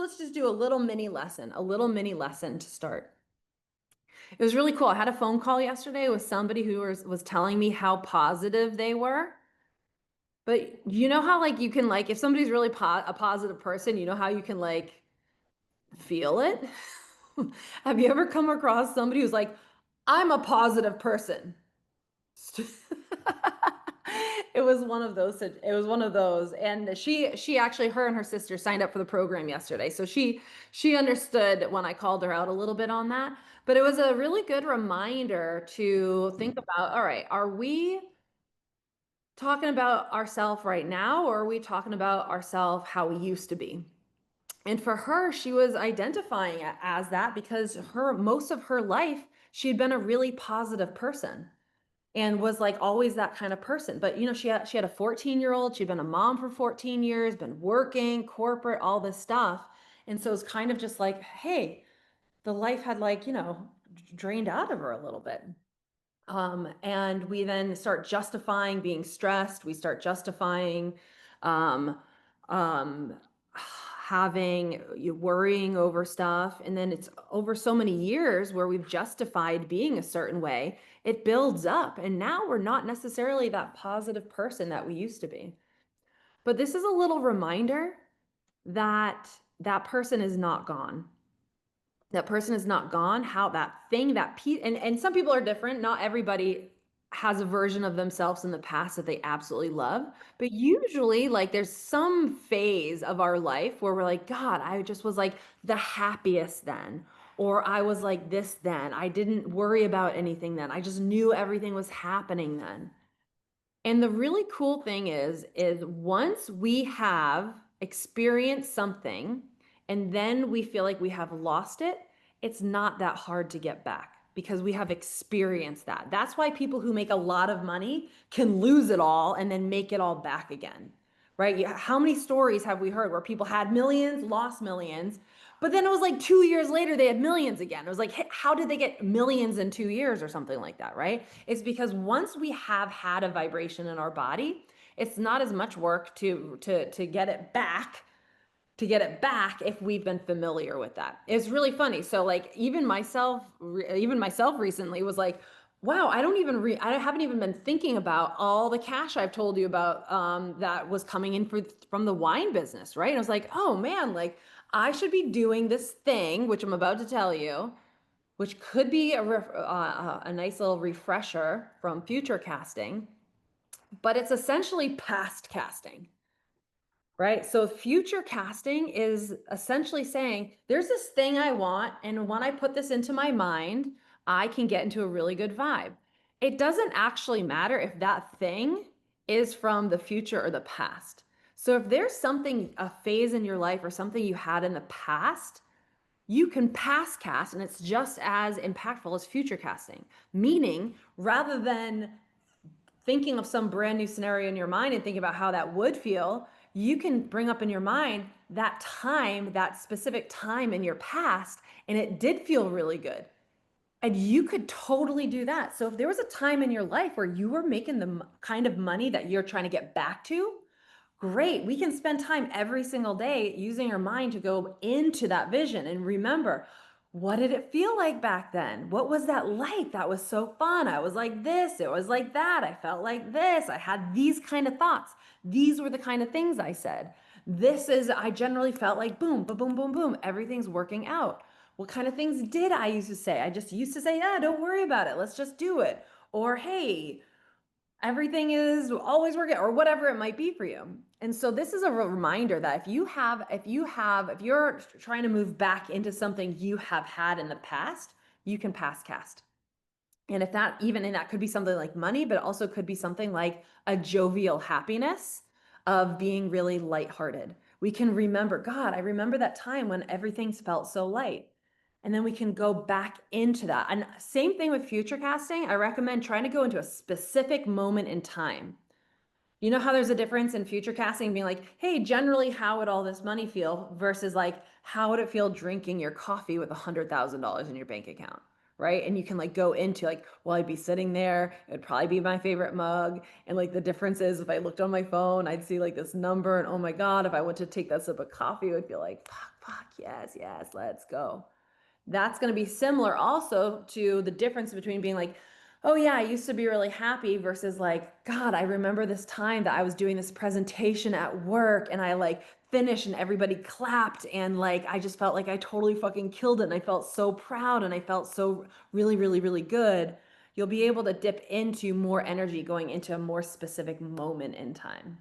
let's just do a little mini lesson to start. It was really cool. I had a phone call yesterday with somebody who was telling me how positive they were. But you know how like you can like if somebody's really a positive person, you know how you can like feel it? Have you ever come across somebody who's like, I'm a positive person? It was one of those. It was one of those, and she actually, her and her sister signed up for the program yesterday, so she understood when I called her out a little bit on that. But it was a really good reminder to think about, all right, are we talking about ourselves right now, or are we talking about ourselves how we used to be? And for her, she was identifying it as that because her most of her life, she had been a really positive person and was like always that kind of person. But you know, she had a 14-year-old, she'd been a mom for 14 years, been working, corporate, all this stuff. And so it's kind of just like, hey, the life had like, you know, drained out of her a little bit. And we then start justifying being stressed. We start justifying um, um, having you worrying over stuff. And then it's over so many years where we've justified being a certain way, it builds up. And now we're not necessarily that positive person that we used to be. But this is a little reminder that that person is not gone. That person is not gone. How that thing, that piece, and some people are different. Not everybody has a version of themselves in the past that they absolutely love. But usually, like, there's some phase of our life where we're like, God, I just was like the happiest then. Or I was like this then. I didn't worry about anything then. I just knew everything was happening then. And the really cool thing is once we have experienced something and then we feel like we have lost it, it's not that hard to get back because we have experienced that. That's why people who make a lot of money can lose it all and then make it all back again, right? How many stories have we heard where people had millions, lost millions, but then it was like 2 years later, they had millions again. It was like, hey, how did they get millions in 2 years or something like that, right? It's because once we have had a vibration in our body, it's not as much work to get it back, if we've been familiar with that. It's really funny. So like even myself recently was like, wow, I haven't even been thinking about all the cash I've told you about that was coming in from the wine business, right? And I was like, oh man, like I should be doing this thing, which I'm about to tell you, which could be a nice little refresher from future casting, but it's essentially past casting. Right. So future casting is essentially saying there's this thing I want, and when I put this into my mind, I can get into a really good vibe. It doesn't actually matter if that thing is from the future or the past. So if there's something, a phase in your life or something you had in the past, you can past cast and it's just as impactful as future casting. Meaning, rather than thinking of some brand new scenario in your mind and thinking about how that would feel, you can bring up in your mind that time, that specific time in your past, and it did feel really good. And you could totally do that. So if there was a time in your life where you were making the kind of money that you're trying to get back to, great. We can spend time every single day using our mind to go into that vision and remember, what did it feel like back then? What was that like? That was so fun. I was like this. It was like that. I felt like this. I had these kind of thoughts. These were the kind of things I said. I generally felt like boom, boom, boom, boom, boom. Everything's working out. What kind of things did I used to say? I just used to say, yeah, don't worry about it. Let's just do it. Or, hey, everything is always working, or whatever it might be for you. And so this is a reminder that if you're trying to move back into something you have had in the past, you can past cast. And if that, even, and that could be something like money, but it also could be something like a jovial happiness of being really lighthearted. We can remember, God, I remember that time when everything felt so light. And then we can go back into that. And same thing with future casting. I recommend trying to go into a specific moment in time. You know how there's a difference in future casting being like, hey, generally, how would all this money feel versus like, how would it feel drinking your coffee with $100,000 in your bank account? Right. And you can like go into like, well, I'd be sitting there. It would probably be my favorite mug. And like the difference is if I looked on my phone, I'd see like this number. And oh my God, if I went to take that sip of coffee, it would feel like, fuck, yes, yes, let's go. That's going to be similar also to the difference between being like, oh yeah, I used to be really happy versus like, God, I remember this time that I was doing this presentation at work and I like finished and everybody clapped and like I just felt like I totally fucking killed it and I felt so proud and I felt so really, really, really good. You'll be able to dip into more energy going into a more specific moment in time.